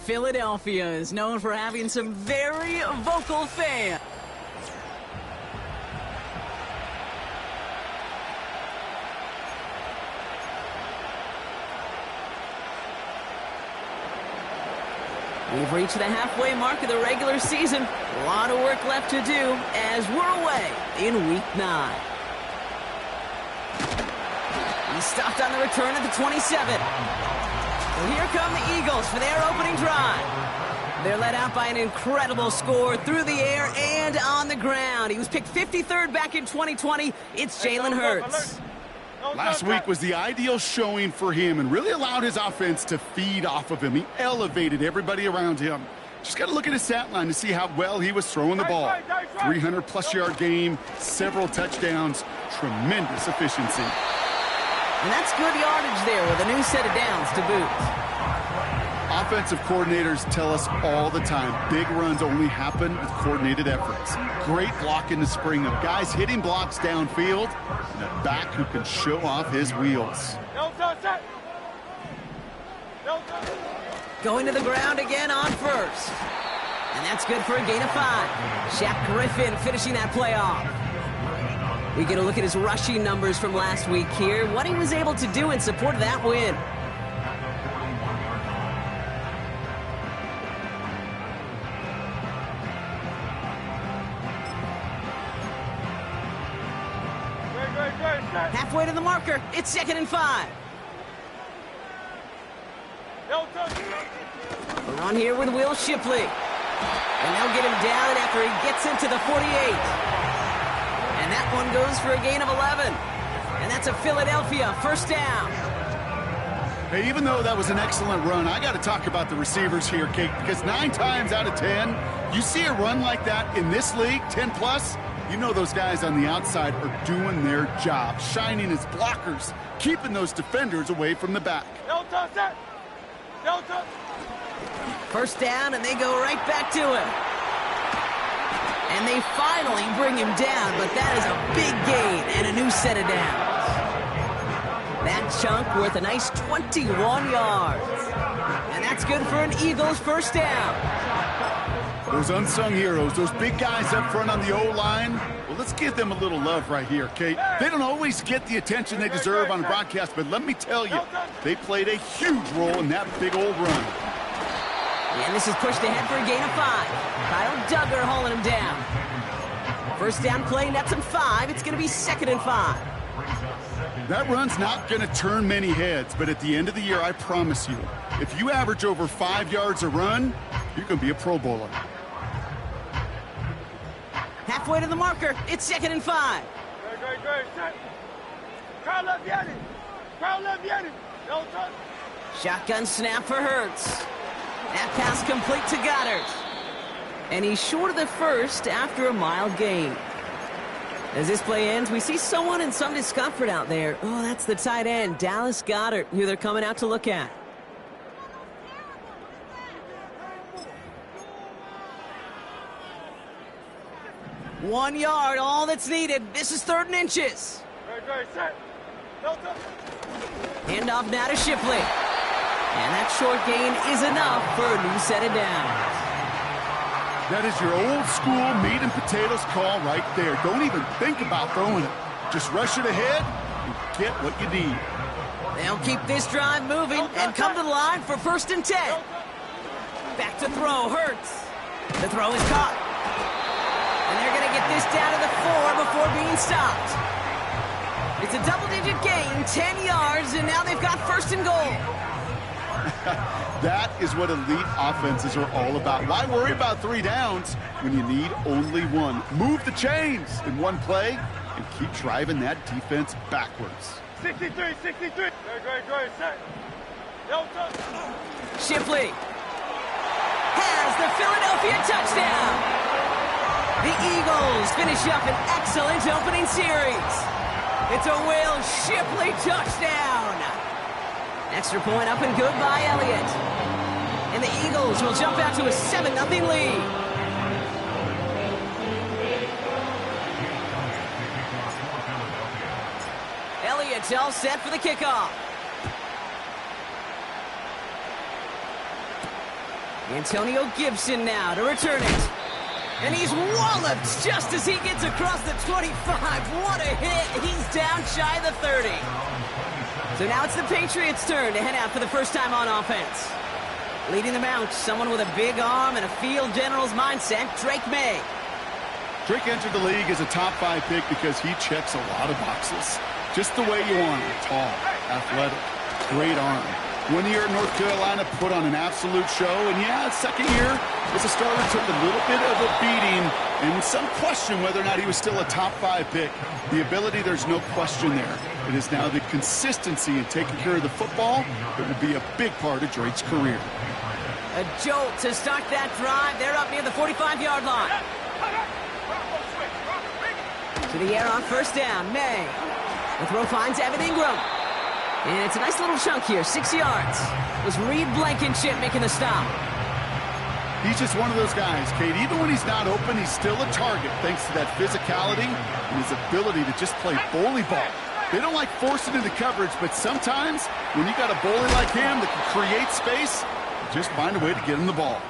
Philadelphia is known for having some very vocal fans. We've reached the halfway mark of the regular season. A lot of work left to do as we're away in Week 9. He's stopped on the return at the 27. So here come the Eagles for their opening drive. They're led out by an incredible score through the air and on the ground. He was picked 53rd back in 2020. It's Jalen Hurts. Last week was the ideal showing for him and really allowed his offense to feed off of him. He elevated everybody around him. Just got to look at his stat line to see how well he was throwing the ball. 300-plus yard game, several touchdowns, tremendous efficiency. And that's good yardage there with a new set of downs to boot. Offensive coordinators tell us all the time, big runs only happen with coordinated efforts. Great block in the spring of guys hitting blocks downfield and a back who can show off his wheels. Going to the ground again on first. And that's good for a gain of 5. Shaq Griffin finishing that play off. We get a look at his rushing numbers from last week here, what he was able to do in support of that win. Halfway to the marker, it's 2nd and 5. A run here with Will Shipley. And they'll get him down after he gets into the 48. And that one goes for a gain of 11. And that's a Philadelphia first down. Hey, even though that was an excellent run, I got to talk about the receivers here, Kate, because 9 times out of 10, you see a run like that in this league, 10-plus, you know those guys on the outside are doing their job, shining as blockers, keeping those defenders away from the back. First down, and they go right back to him. And they finally bring him down, but that is a big gain and a new set of downs. That chunk worth a nice 21 yards. And that's good for an Eagles first down. Those unsung heroes, those big guys up front on the O-line, well, let's give them a little love right here, Kate. They don't always get the attention they deserve on the broadcast, but let me tell you, they played a huge role in that big old run. And this is pushed ahead for a gain of 5. Kyle Duggar hauling him down. First down play, nets him 5. It's going to be 2nd and 5. That run's not going to turn many heads, but at the end of the year, I promise you, if you average over 5 yards a run, you're going to be a Pro Bowler. Halfway to the marker, it's 2nd and 5. Shotgun snap for Hurts. That pass complete to Goddard. And he's short of the first after a mile gain. As this play ends, we see someone in some discomfort out there. Oh, that's the tight end, Dallas Goedert, who they're coming out to look at. One yard, all that's needed. This is 3rd and inches. Handoff now to Shipley. And that short gain is enough for a new set of downs. That is your old school meat and potatoes call right there. Don't even think about throwing it. Just rush it ahead and get what you need. They'll keep this drive moving and come to the line for 1st and 10. Back to throw, Hurts. The throw is caught. And they're going to get this down to the 4 before being stopped. It's a double-digit gain, 10 yards, and now they've got 1st and goal. That is what elite offenses are all about. Why worry about 3 downs when you need only 1? Move the chains in one play and keep driving that defense backwards. 63. Shipley has the Philadelphia touchdown. The Eagles finish up an excellent opening series. It's a Will Shipley touchdown. Extra point up and good by Elliott. And the Eagles will jump out to a 7-0 lead. Elliott's all set for the kickoff. Antonio Gibson now to return it. And he's walloped just as he gets across the 25. What a hit. He's down shy of the 30. So now it's the Patriots' turn to head out for the first time on offense. Leading them out, someone with a big arm and a field general's mindset, Drake May. Drake entered the league as a top 5 pick because he checks a lot of boxes. Just the way you want him. Tall, athletic, great arm. 1 year at North Carolina, put on an absolute show. And yeah, second year as a starter took a little bit of a beating and some question whether or not he was still a top 5 pick. The ability, there's no question there. It is now the consistency in taking care of the football that will be a big part of Drake's career. A jolt to start that drive. They're up near the 45-yard line. To the air on first down, May. The throw finds Evan Ingram. And it's a nice little chunk here, 6 yards. It was Reed Blankenship making the stop. He's just one of those guys, Kate. Even when he's not open, he's still a target thanks to that physicality and his ability to just play bully ball. They don't like forcing into coverage, but sometimes when you got a bully like him that can create space, just find a way to get him the ball.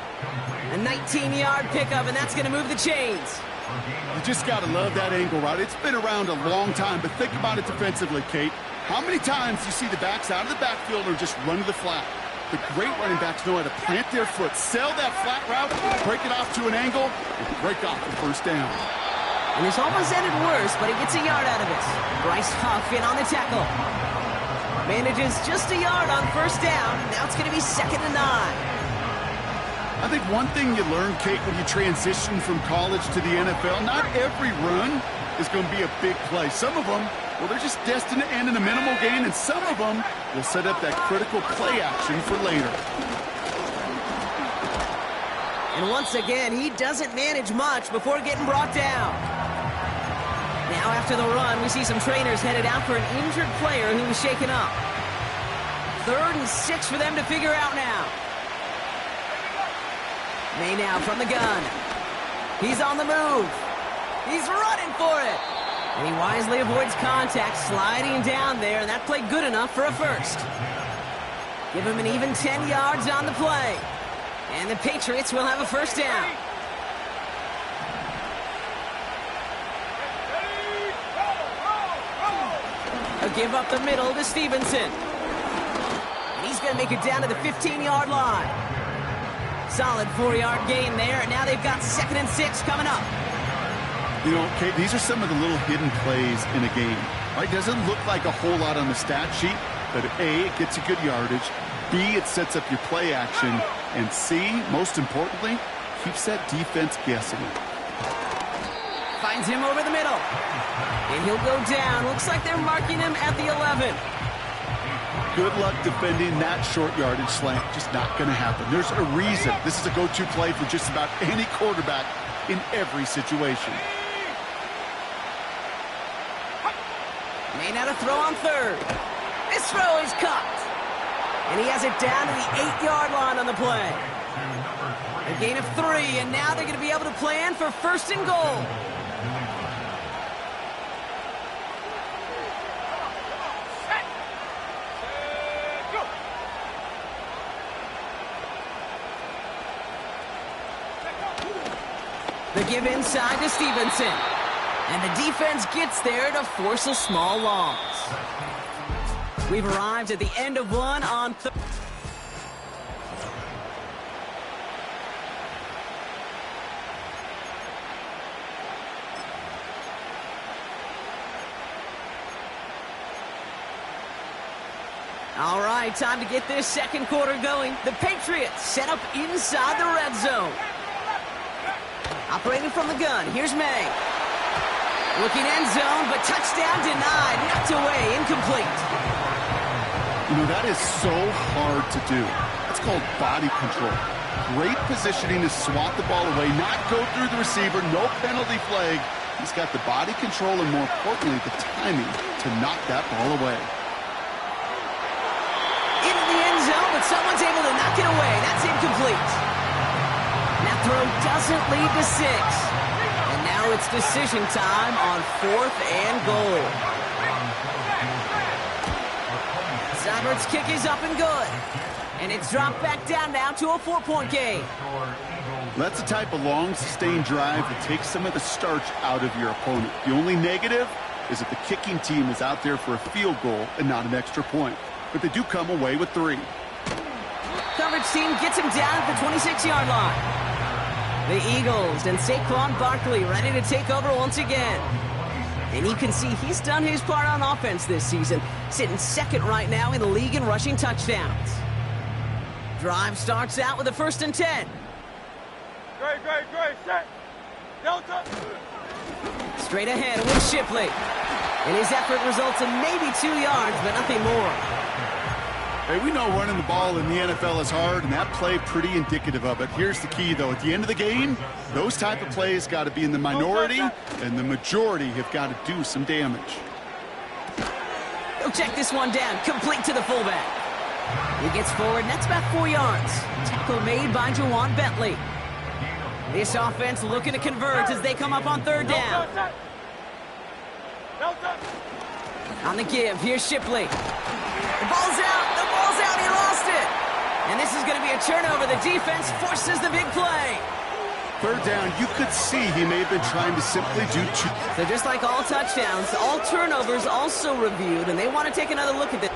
A 19-yard pickup, and that's going to move the chains. You just got to love that angle route. It's been around a long time, but think about it defensively, Kate. How many times do you see the backs out of the backfield or just run to the flat? The great running backs know how to plant their foot, sell that flat route, break it off to an angle, and break off the first down. And this almost ended worse, but he gets a yard out of it. Bryce Huff in on the tackle. Manages just a yard on first down. Now it's going to be 2nd and 9. I think one thing you learn, Kate, when you transition from college to the NFL, not every run is going to be a big play. Some of them, well, they're just destined to end in a minimal gain, and some of them will set up that critical play action for later. And once again, he doesn't manage much before getting brought down. Now after the run, we see some trainers headed out for an injured player who was shaken up. 3rd and 6 for them to figure out now. May now from the gun. He's on the move. He's running for it. And he wisely avoids contact, sliding down there, and that played good enough for a first. Give him an even 10 yards on the play. And the Patriots will have a first down. A give up the middle to Stevenson. And he's going to make it down to the 15-yard line. Solid 4-yard gain there, and now they've got 2nd and 6 coming up. You know, Kate, these are some of the little hidden plays in a game. Right? Doesn't look like a whole lot on the stat sheet, but A, it gets you good yardage. B, it sets up your play action. And C, most importantly, keeps that defense guessing. Finds him over the middle. And he'll go down. Looks like they're marking him at the 11. Good luck defending that short yardage slant. Just not going to happen. There's a reason this is a go-to play for just about any quarterback in every situation. May not have throw on 3rd. This throw is caught. And he has it down to the 8-yard line on the play. A gain of 3, and now they're going to be able to plan for 1st and goal. The give inside to Stevenson. And the defense gets there to force a small loss. We've arrived at the end of one on third. All right, time to get this second quarter going. The Patriots set up inside the red zone. Operating from the gun, here's May. Looking end zone, but touchdown denied. Knocked away, incomplete. You know, that is so hard to do. That's called body control. Great positioning to swat the ball away, not go through the receiver, no penalty flag. He's got the body control and, more importantly, the timing to knock that ball away. Into the end zone, but someone's able to knock it away. That's incomplete. That throw doesn't lead to 6. And now it's decision time on 4th and goal. Seibert's kick is up and good. And it's dropped back down now to a 4-point game. That's the type of long, sustained drive that takes some of the starch out of your opponent. The only negative is that the kicking team is out there for a field goal and not an extra point. But they do come away with 3. Coverage team gets him down at the 26-yard line. The Eagles and Saquon Barkley ready to take over once again. And you can see he's done his part on offense this season, sitting second right now in the league in rushing touchdowns. Drive starts out with a 1st and 10. Great, set. Delta. Straight ahead with Shipley. And his effort results in maybe 2 yards, but nothing more. Hey, we know running the ball in the NFL is hard, and that play pretty indicative of it. Here's the key, though. At the end of the game, those type of plays got to be in the minority, and the majority have got to do some damage. He'll check this one down, complete to the fullback. He gets forward, and that's about 4 yards. Tackle made by Jawan Bentley. This offense looking to convert as they come up on 3rd down. On the give, here's Shipley. The ball's out, he lost it. And this is going to be a turnover. The defense forces the big play. 3rd down, you could see he may have been trying to simply do 2. So just like all touchdowns, all turnovers also reviewed, and they want to take another look at this.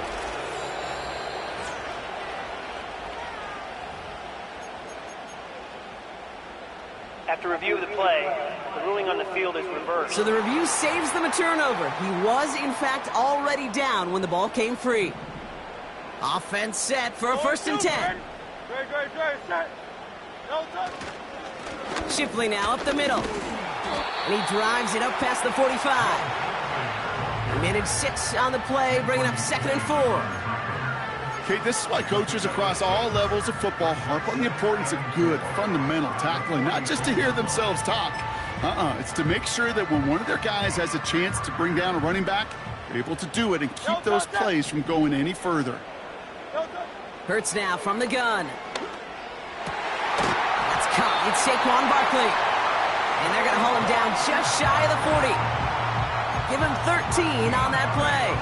After review of the play, the ruling on the field is reversed. So the review saves them a turnover. He was, in fact, already down when the ball came free. Offense set for a 1st and 10. Great, set. Delta. Shipley now up the middle. And he drives it up past the 45. A minute 6 on the play, bringing up 2nd and 4. Okay, this is why coaches across all levels of football harp on the importance of good, fundamental tackling, not just to hear themselves talk. It's to make sure that when one of their guys has a chance to bring down a running back, they're able to do it and keep those plays from going any further. Hurts now from the gun. That's caught. It's Saquon Barkley. And they're going to hold him down just shy of the 40. Give him 13 on that play.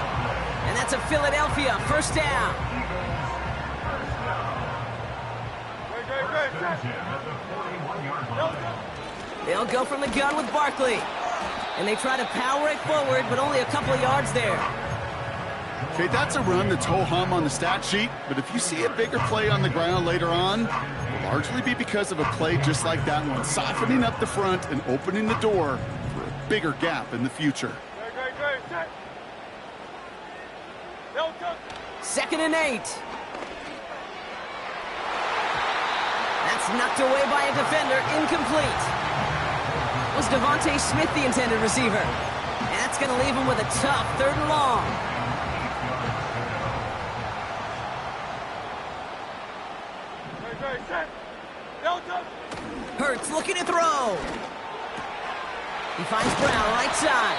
And that's a Philadelphia 1st down. They'll go from the gun with Barkley. And they try to power it forward, but only a couple of yards there. Okay, that's a run that's ho-hum on the stat sheet, but if you see a bigger play on the ground later on, it'll largely be because of a play just like that one, softening up the front and opening the door for a bigger gap in the future. Set. Delta. 2nd and 8. That's knocked away by a defender, incomplete. Was Devontae Smith the intended receiver? And that's going to leave him with a tough 3rd and long. Set. Delta. Hurts looking to throw. He finds Brown right side.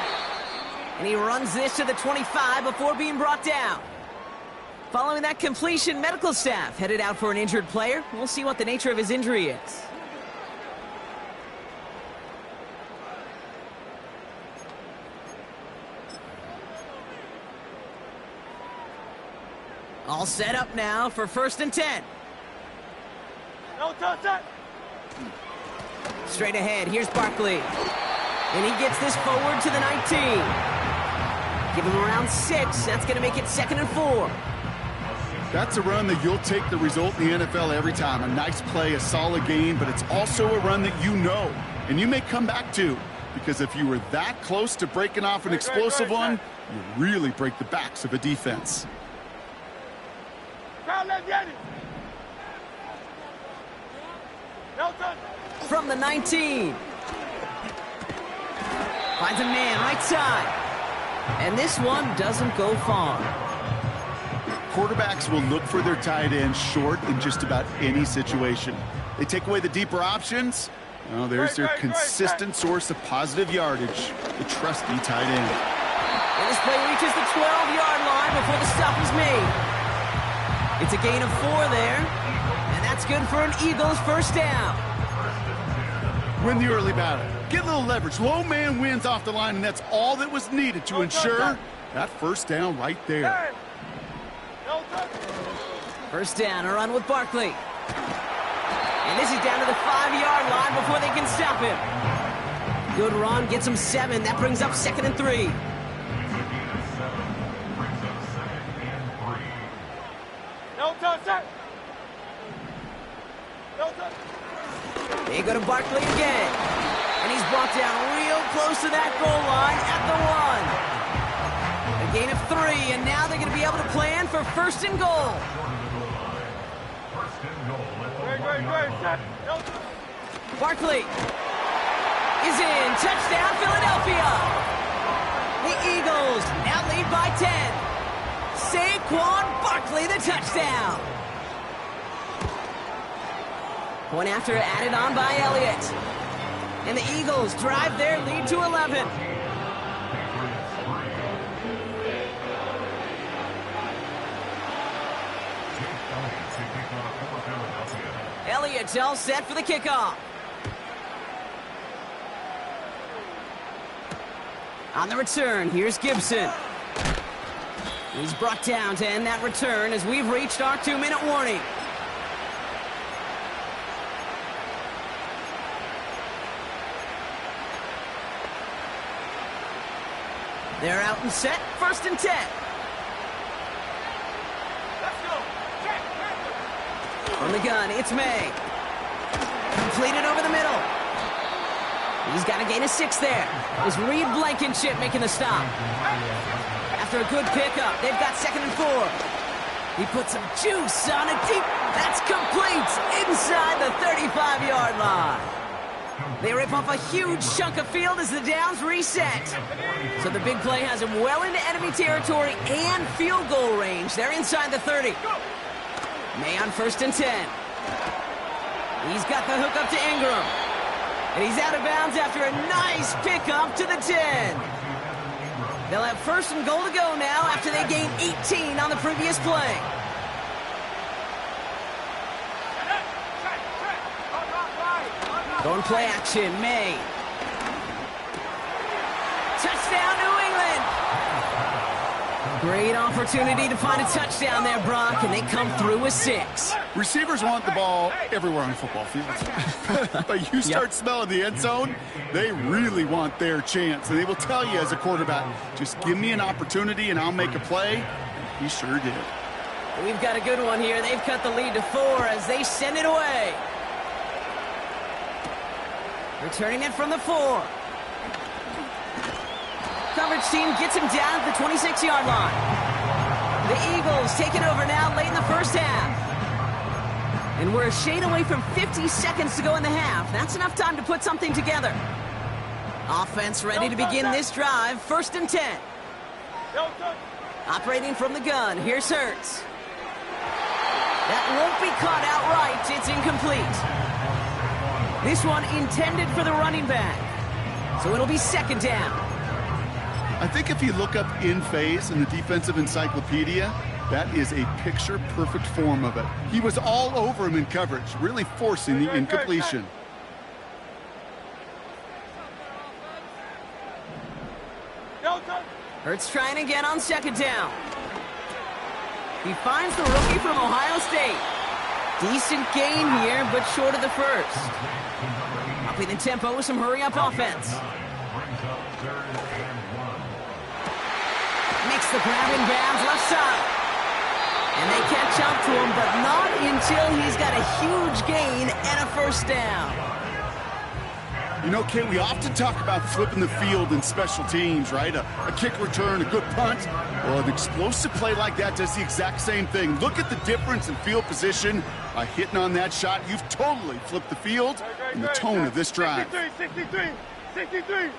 And he runs this to the 25 before being brought down. Following that completion, medical staff headed out for an injured player. We'll see what the nature of his injury is. All set up now for 1st and 10. Set. Straight ahead, here's Barkley. And he gets this forward to the 19. Give him around 6. That's going to make it 2nd and 4. That's a run that you'll take the result in the NFL every time. A nice play, a solid game, but it's also a run that you know, and you may come back to. Because if you were that close to breaking off an explosive one, you really break the backs of a defense. From the 19. Finds a man right side. And this one doesn't go far. Quarterbacks will look for their tight end short in just about any situation. They take away the deeper options. Well, there's their consistent source of positive yardage, the trusty tight end. And this play reaches the 12-yard line before the stop is made. It's a gain of 4 there, and that's good for an Eagles 1st down. Win the early battle. Get a little leverage. Low man wins off the line, and that's all that was needed to ensure that 1st down right there. First down, a run with Barkley. And this is down to the 5-yard line before they can stop him. Good run, gets him 7. That brings up 2nd and 3. No touch, set. No touch. They go to Barkley again. And he's brought down real close to that goal line at the 1. A gain of 3, and now they're going to be able to plan for 1st and goal. Great, set. No touch. Barkley is in. Touchdown, Philadelphia. The Eagles now lead by 10. Saquon Barkley, the touchdown. Point after added on by Elliott. And the Eagles drive their lead to 11. Elliott's all set for the kickoff. On the return, here's Gibson. He's brought down to end that return as we've reached our 2-minute warning. They're out and set, 1st and 10. Let's go. Check. From the gun, it's May. Completed over the middle. He's got a gain of 6 there. It was Reed Blankenship making the stop. After a good pickup, they've got 2nd and 4. He put some juice on it deep. That's complete inside the 35-yard line. They rip off a huge chunk of field as the downs reset. So the big play has him well into enemy territory and field goal range. They're inside the 30. May on 1st and 10. He's got the hook up to Ingram. And he's out of bounds after a nice pickup to the 10. They'll have 1st and goal to go now after they gain 18 on the previous play. Going play action, May. Touchdown, New England. Great opportunity to find a touchdown there, Brock, and they come through with 6. Receivers want the ball everywhere on a football field. But you start smelling the end zone, they really want their chance. And they will tell you as a quarterback, just give me an opportunity and I'll make a play. And he sure did. We've got a good one here. They've cut the lead to 4 as they send it away. Returning it from the 4. Coverage team gets him down at the 26-yard line. The Eagles taking over now late in the 1st half. And we're a shade away from 50 seconds to go in the half. That's enough time to put something together. Offense ready to begin this drive. 1st and 10. Operating from the gun. Here's Hurts. That won't be caught outright. It's incomplete. This one intended for the running back. So it'll be 2nd down. I think if you look up in phase in the defensive encyclopedia, that is a picture-perfect form of it. He was all over him in coverage, really forcing the incompletion. Hurts trying again on 2nd down. He finds the rookie from Ohio State. Decent gain here, but short of the 1st. Upping the tempo with some hurry-up offense. Makes the grab in bounds left side. And they catch up to him, but not until he's got a huge gain and a 1st down. You know, Kate, we often talk about flipping the field in special teams, right? A kick return, a good punt. Well, an explosive play like that does the exact same thing. Look at the difference in field position. By hitting on that shot, you've totally flipped the field and the tone of this drive. 63.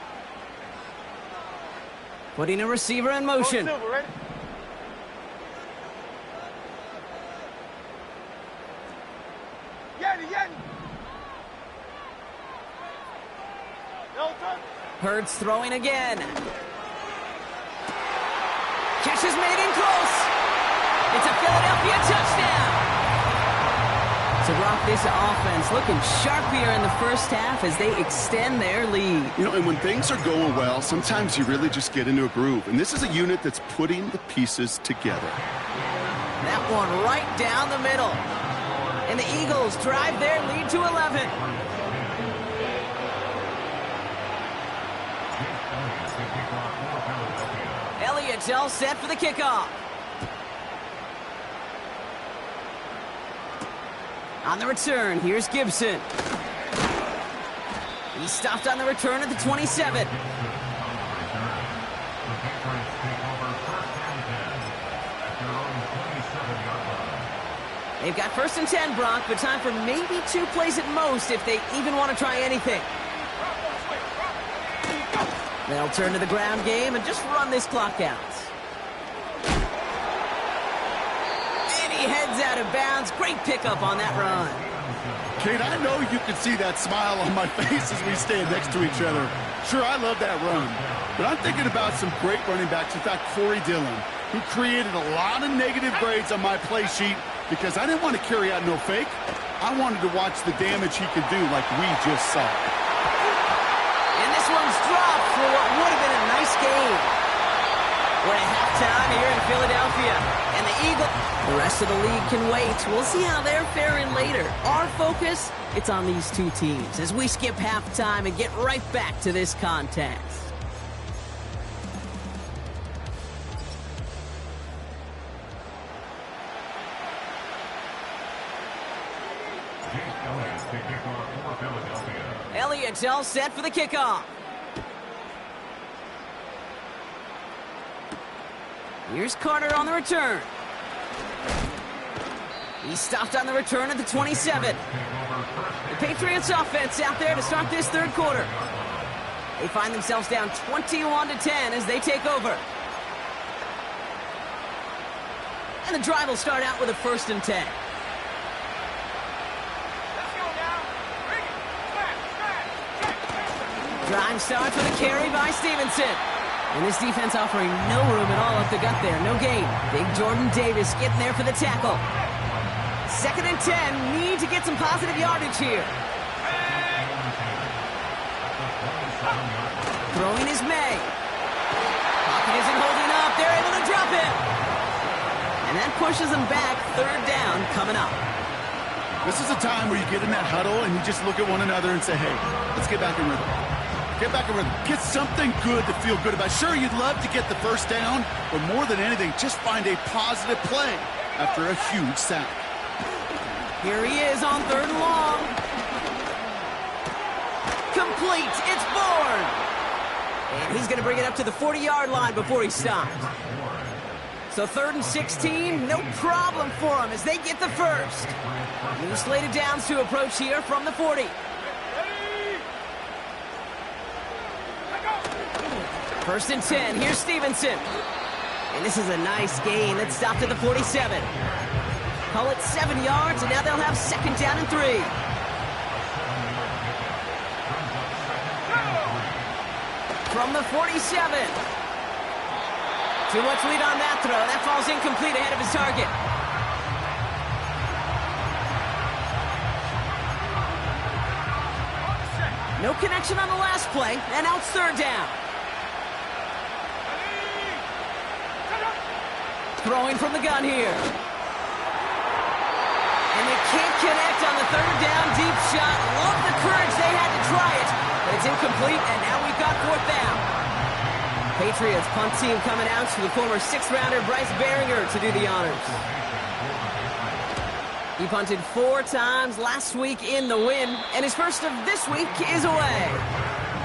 Putting a receiver in motion. Hurts throwing again. Catch is made in close. It's a Philadelphia touchdown. So Brock, this offense looking sharp here in the 1st half as they extend their lead. You know, and when things are going well, sometimes you really just get into a groove. And this is a unit that's putting the pieces together. That one right down the middle. And the Eagles drive their lead to 11. Elliott's all set for the kickoff. On the return, here's Gibson. He stopped on the return at the 27. They've got 1st and 10, Brock, but time for maybe 2 plays at most if they even want to try anything. They'll turn to the ground game and just run this clock out. And he heads out of bounds. Great pickup on that run. Kate, I know you can see that smile on my face as we stand next to each other. Sure, I love that run. But I'm thinking about some great running backs. In fact, Corey Dillon, who created a lot of negative grades on my play sheet because I didn't want to carry out no fake. I wanted to watch the damage he could do like we just saw. And this one's dropped for what would have been a nice game. We're at halftime here in Philadelphia. And the Eagles, the rest of the league can wait. We'll see how they're faring later. Our focus, it's on these two teams as we skip halftime and get right back to this contest. Elliott's all set for the kickoff. Here's Carter on the return. He stopped on the return at the 27. The Patriots offense out there to start this third quarter. They find themselves down 21-10 as they take over. And the drive will start out with a 1st and 10. Drive starts with a carry by Stevenson. And this defense offering no room at all up the gut there. No gain. Big Jordan Davis getting there for the tackle. 2nd and 10. Need to get some positive yardage here. Throwing is May. Pocket isn't holding up. They're able to drop it. And that pushes them back. 3rd down coming up. This is a time where you get in that huddle and you just look at one another and say, hey, let's get back in rhythm. Get back in rhythm. Get something good to feel good about. Sure, you'd love to get the 1st down, but more than anything, just find a positive play after a huge sack. Here he is on 3rd and long. Complete. It's Bourne. And he's going to bring it up to the 40-yard line before he stops. So 3rd and 16, no problem for him as they get the 1st. New slated downs to approach here from the 40. 1st and 10, here's Stevenson. And this is a nice gain that stopped at the 47. Call it 7 yards, and now they'll have 2nd down and 3. From the 47. Too much lead on that throw. That falls incomplete ahead of his target. No connection on the last play, and now it's 3rd down. Throwing from the gun here. And they can't connect on the 3rd down deep shot. Love the courage they had to try it. But it's incomplete, and now we've got 4th down. Patriots punt team coming out to the former 6th-rounder Bryce Baringer to do the honors. He punted 4 times last week in the win, and his first of this week is away.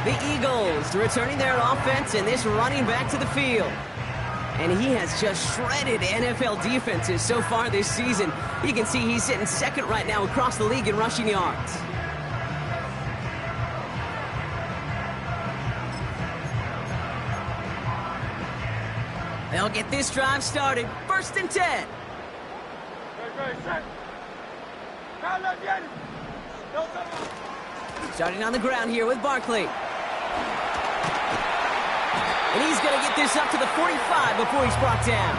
The Eagles returning their offense and this running back to the field. And he has just shredded NFL defenses so far this season. You can see he's sitting 2nd right now across the league in rushing yards. They'll get this drive started. 1st and 10. Starting on the ground here with Barkley. And he's going to get this up to the 45 before he's brought down.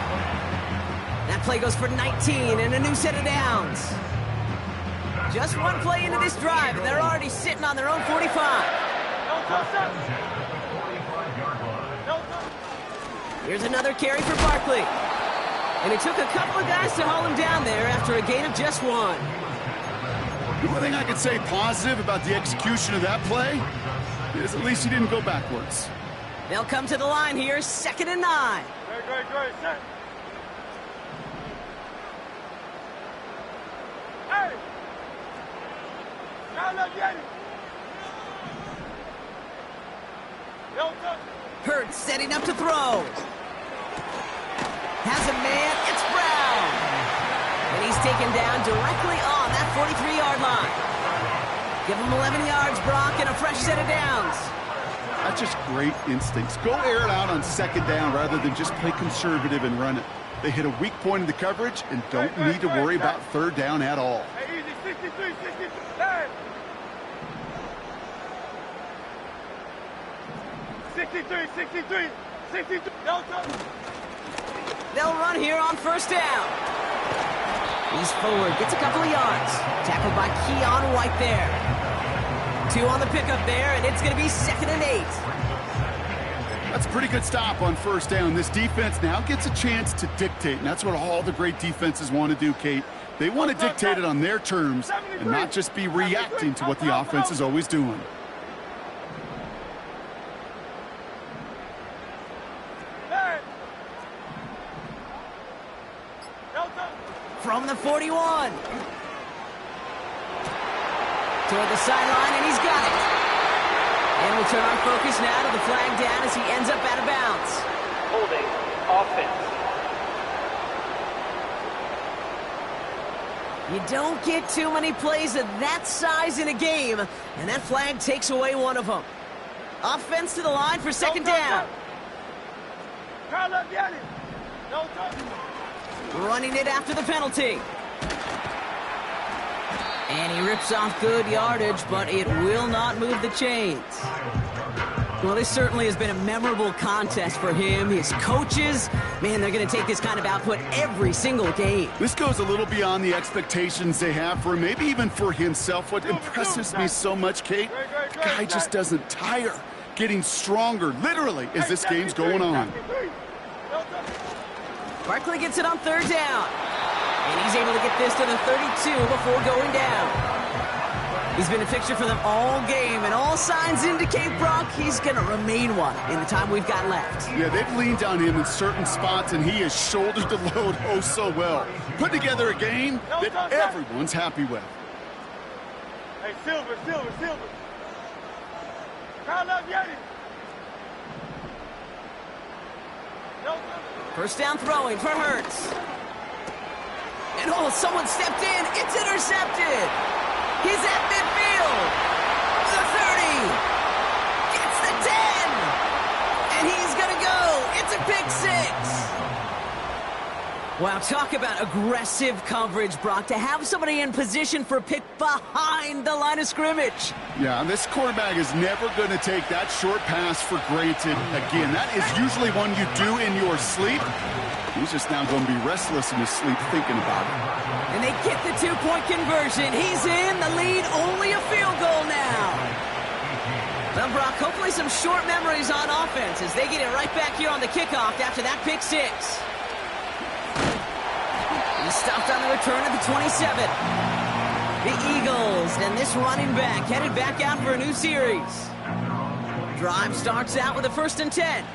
That play goes for 19 and a new set of downs. Just one play into this drive, and they're already sitting on their own 45. Here's another carry for Barkley. And it took a couple of guys to haul him down there after a gain of just 1. The one thing I could say positive about the execution of that play is at least he didn't go backwards. They'll come to the line here, 2nd and 9. Great, set. Hey! Now let's get it. Don't touch it. Hurts setting up to throw. Has a man, it's Brown. And he's taken down directly on that 43-yard line. Give him 11 yards, Brock, and a fresh set of downs. That's just great instincts. Go air it out on 2nd down rather than just play conservative and run it. They hit a weak point in the coverage and don't need to worry about 3rd down at all. Hey, easy, 63, 63. Hey! 63. Don't touch it. They'll run here on 1st down. He's forward, gets a couple of yards. Tackled by Keon White there. 2 on the pickup there, and it's going to be 2nd and 8. That's a pretty good stop on 1st down. This defense now gets a chance to dictate, and that's what all the great defenses want to do, Kate. They want to dictate it on their terms and not just be reacting to what the offense is always doing. From the 41. Toward the sideline, and he's got it. And we'll turn our focus now to the flag down as he ends up out of bounds. Holding offense. You don't get too many plays of that size in a game, and that flag takes away one of them. Offense to the line for 2nd down. Running it after the penalty. And he rips off good yardage, but it will not move the chains. Well, this certainly has been a memorable contest for him. His coaches, man, they're going to take this kind of output every single game. This goes a little beyond the expectations they have for him, maybe even for himself. What impresses me so much, Kate, the guy just doesn't tire, getting stronger, literally, as this game's going on. Barkley gets it on 3rd down. And he's able to get this to the 32 before going down. He's been a fixture for them all game, and all signs indicate, Brock, he's going to remain one in the time we've got left. Yeah, they've leaned on him in certain spots, and he has shouldered the load oh so well. Put together a game that everyone's happy with. Hey, Silver. Count up, Yeti. 1st down throwing for Hurts. And someone stepped in. It's intercepted. He's at midfield. The 30. Gets the 10. And he's going to go. It's a pick 6. Wow, talk about aggressive coverage, Brock. To have somebody in position for a pick behind the line of scrimmage. Yeah, this quarterback is never going to take that short pass for granted again. That is usually one you do in your sleep. He's just now going to be restless in his sleep thinking about it. And they get the 2-point conversion. He's in the lead, only a field goal now. Well, Brock, hopefully some short memories on offense as they get it right back here on the kickoff after that pick 6. He stopped on the return at the 27. The Eagles and this running back headed back out for a new series. Drive starts out with a 1st and 10.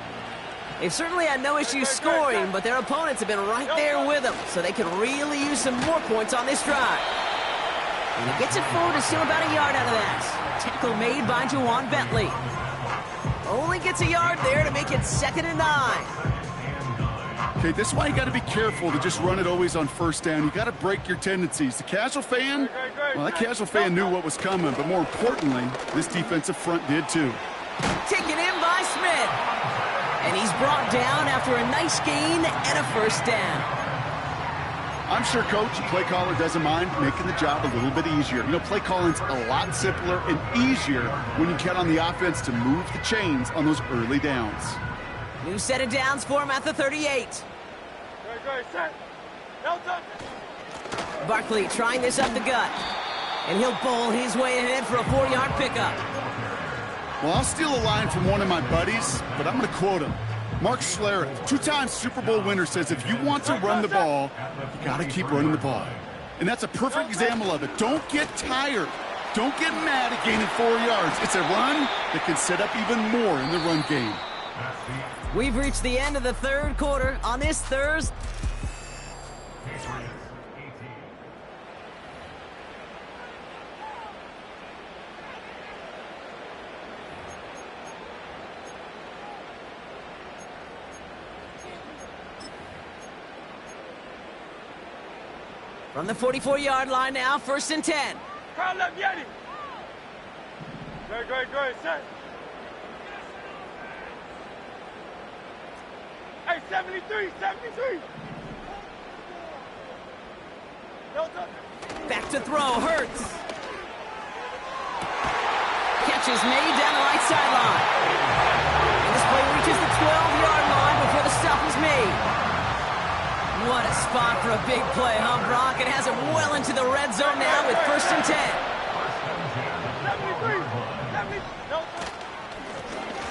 They've certainly had no issues scoring, but their opponents have been right there with them, so they can really use some more points on this drive. And he gets it forward to still about a yard out of that. Tackle made by Juwan Bentley. Only gets a yard there to make it 2nd and 9. Okay, this is why you got to be careful to just run it always on 1st down. You got to break your tendencies. The casual fan, well, that casual fan knew what was coming, but more importantly, this defensive front did too. Taken in by Smith. And he's brought down after a nice gain and a 1st down. I'm sure Coach, the play caller, doesn't mind making the job a little bit easier. You know, play calling's a lot simpler and easier when you count on the offense to move the chains on those early downs. New set of downs for him at the 38. Great, set. No touch. Barkley trying this up the gut. And he'll bowl his way ahead for a 4-yard pickup. Well, I'll steal a line from one of my buddies, but I'm going to quote him. Mark Schlereth, two-time Super Bowl winner, says if you want to run the ball, you got to keep running the ball. And that's a perfect example of it. Don't get tired. Don't get mad at gaining 4 yards. It's a run that can set up even more in the run game. We've reached the end of the third quarter on this Thursday. From the 44-yard line now, 1st and 10. Crowd left, Yeti. Go ahead, set. Hey, 73. No touch. Back to throw, Hurts. Catch is made down the right sideline. And this play reaches the 12-yard line before the stop is made. What a spot for a big play, huh, Brock? It has him well into the red zone now with 1st and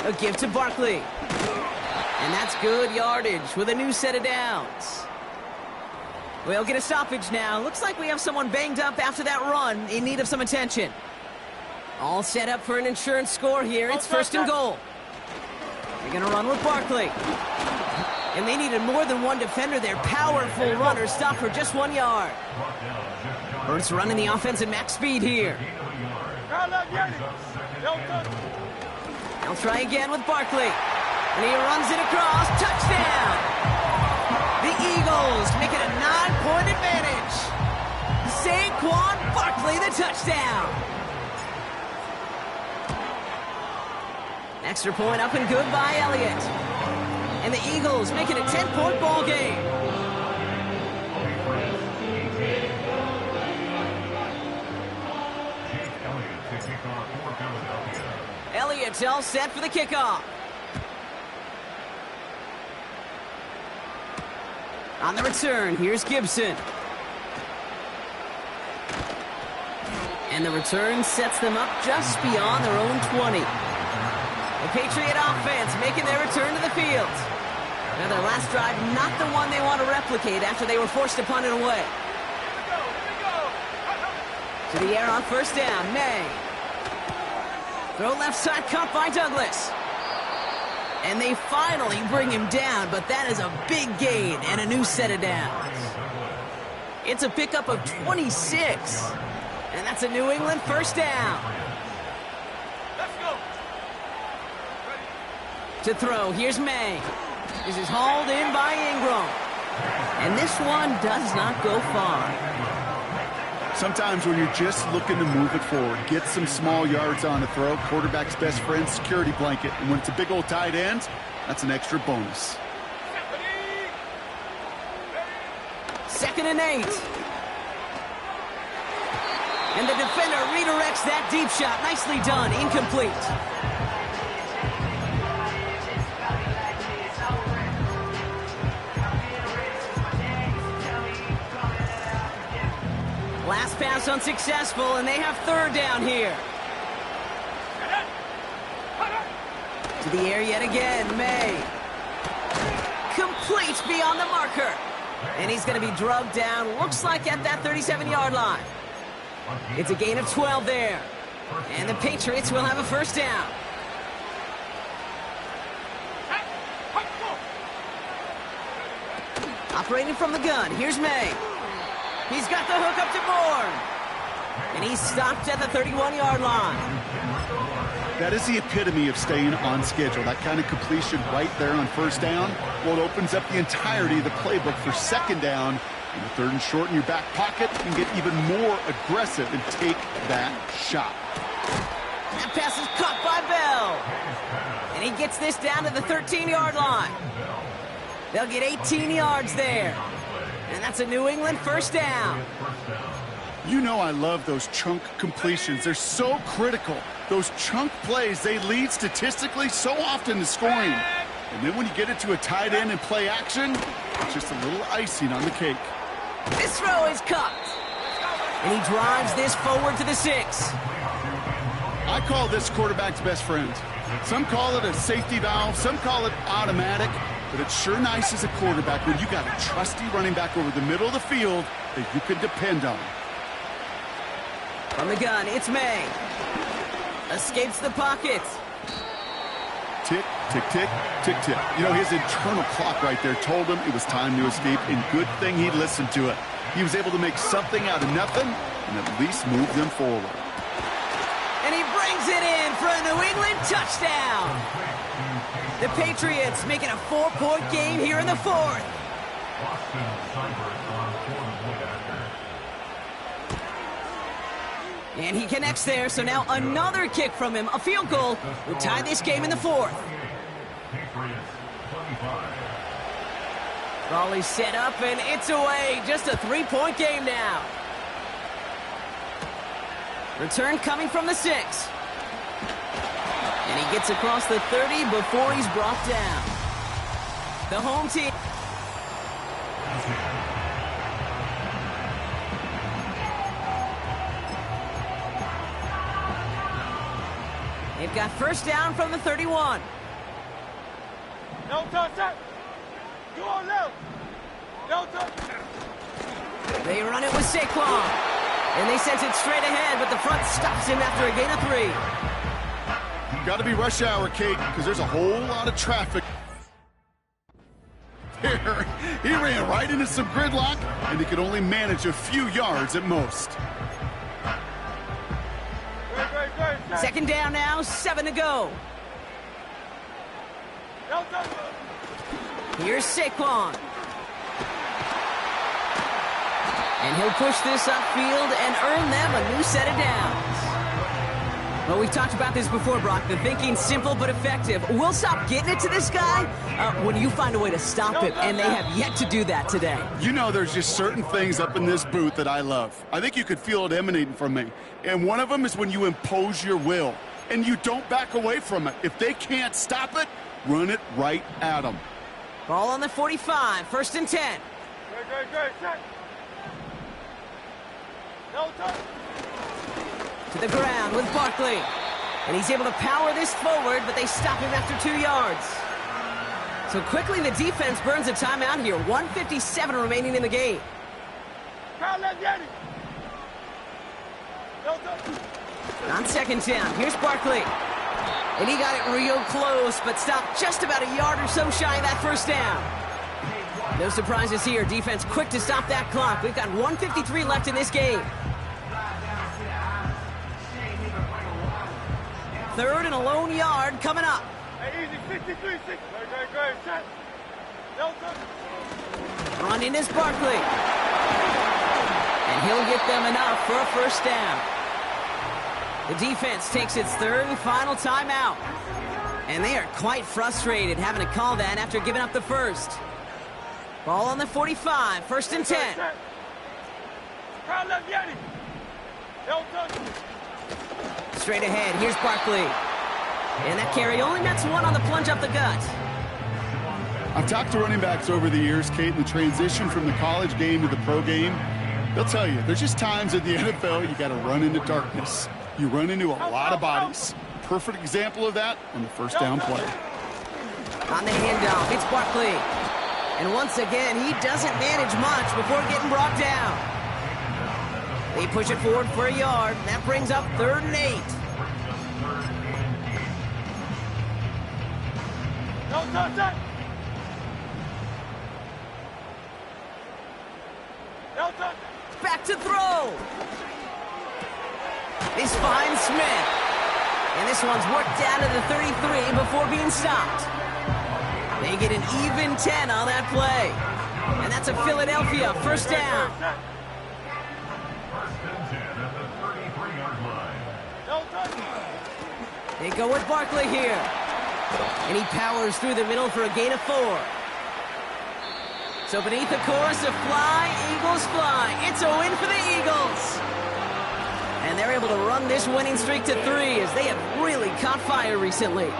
10. A give to Barkley. And that's good yardage with a new set of downs. We'll get a stoppage now. Looks like we have someone banged up after that run in need of some attention. All set up for an insurance score here. It's 1st and goal. They're going to run with Barkley. And they needed more than one defender. Their powerful runner stopped for just 1 yard. Hurts running the offense at max speed here. They'll try again with Barkley. And he runs it across. Touchdown! The Eagles make it a 9-point advantage. Saquon Barkley, the touchdown. Extra point up and good by Elliott. And the Eagles make it a 10-point ball game. Elliott's all set for the kickoff. On the return, here's Gibson. And the return sets them up just beyond their own 20. The Patriot offense making their return to the field. Now their last drive, not the one they want to replicate after they were forced to punt it away. To the air on 1st down, May. Throw left side cut by Douglas. And they finally bring him down, but that is a big gain and a new set of downs. It's a pickup of 26. And that's a New England 1st down. Let's go. To throw, here's May. This is hauled in by Ingram. And this one does not go far. Sometimes when you're just looking to move it forward, get some small yards on a throw, quarterback's best friend, security blanket. And when it's a big old tight end, that's an extra bonus. 2nd and 8. And the defender redirects that deep shot. Nicely done. Incomplete. Last pass unsuccessful, and they have 3rd down here. To the air yet again, May. Complete beyond the marker. And he's going to be drugged down, looks like at that 37-yard line. It's a gain of 12 there. And the Patriots will have a 1st down. Operating from the gun, here's May. He's got the hook up to Bourne. And he's stopped at the 31-yard line. That is the epitome of staying on schedule. That kind of completion right there on 1st down. Well, it opens up the entirety of the playbook for 2nd down. And the 3rd and short in your back pocket, you can get even more aggressive and take that shot. That pass is caught by Bell. And he gets this down to the 13-yard line. They'll get 18 yards there. And that's a New England 1st down. You know I love those chunk completions. They're so critical. Those chunk plays, they lead statistically so often to scoring. And then when you get it to a tight end and play action, it's just a little icing on the cake. This throw is caught. And he drives this forward to the 6. I call this quarterback's best friend. Some call it a safety valve, some call it automatic, but it's sure nice as a quarterback when you got a trusty running back over the middle of the field that you can depend on. From the gun, it's May. Escapes the pocket. Tick, tick, tick, tick, tick. You know, his internal clock right there told him it was time to escape, and good thing he listened to it. He was able to make something out of nothing and at least move them forward. And he brings it in for a New England touchdown. The Patriots making a 4-point game here in the fourth. And he connects there, so now another kick from him, a field goal, will tie this game in the fourth. Ball is set up, and it's away. Just a 3-point game now. Return coming from the 6. And he gets across the 30 before he's brought down. The home team. They've got first down from the 31. No touch that. You on left. No touch. They run it with Saquon. And they sent it straight ahead, but the front stops him after a gain of 3. Got to be rush hour, Kate, because there's a whole lot of traffic. Here, he ran right into some gridlock, and he could only manage a few yards at most. Great. Second down now, 7 to go. No touch. Here's Saquon. And he'll push this upfield and earn them a new set of downs. Well, we've talked about this before, Brock. The thinking's simple but effective. We'll stop getting it to this guy when you find a way to stop him, and they have yet to do that today. You know, there's just certain things up in this booth that I love. I think you could feel it emanating from me. And one of them is when you impose your will, and you don't back away from it. If they can't stop it, run it right at them. Ball on the 45, first and 10. Great. Check. No touch. To the ground with Barkley. And he's able to power this forward, but they stop him after 2 yards. So quickly the defense burns a timeout here. 1:57 remaining in the game. No touch. On second down, here's Barkley. And he got it real close, but stopped just about a yard or so shy of that first down. No surprises here. Defense quick to stop that clock. We've got 1:53 left in this game. Third and a lone yard coming up. Hey, easy, 63, 6. Great. Check. No touch. Running is Barkley. And he'll get them enough for a first down. The defense takes its third and final timeout. And they are quite frustrated having to call that after giving up the first. Ball on the 45, first and 10. No touch. Straight ahead, here's Barkley. And that carry only nets one on the plunge up the gut. I've talked to running backs over the years, Kate, the transition from the college game to the pro game. They'll tell you, there's just times in the NFL you got to run into darkness. You run into a lot of bodies. Perfect example of that on the first down play. On the handoff, it's Barkley. And once again, he doesn't manage much before getting brought down. They push it forward for a yard. That brings up 3rd and 8. No touch. No touch. Back to throw. This finds Smith. And this one's worked down to the 33 before being stopped. They get an even 10 on that play. And that's a Philadelphia first down. They go with Barkley here. And he powers through the middle for a gain of 4. So beneath the chorus of Fly, Eagles Fly, it's a win for the Eagles. And they're able to run this winning streak to 3 as they have really caught fire recently.